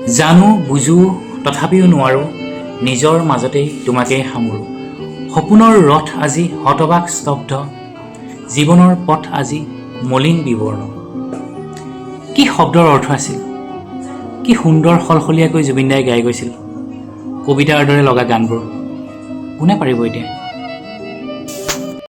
জানো বুজো তথাপিও নোৱাৰোঁ, নিজৰ মাজতেই তোমাকেই সামৰোঁ। সপোনৰ ৰথ আজি হতবাক স্তব্ধ, জীৱনৰ পথ আজি মলিন বিবৰ্ণ। কি শব্দৰ অৰ্থ আছিল, কি সুন্দৰ সলসলীয়াকৈ জুবিন দাই গাই গৈছিল কবিতাৰ দৰে লগা গানবোৰ। কোনে পাৰিব এতিয়া?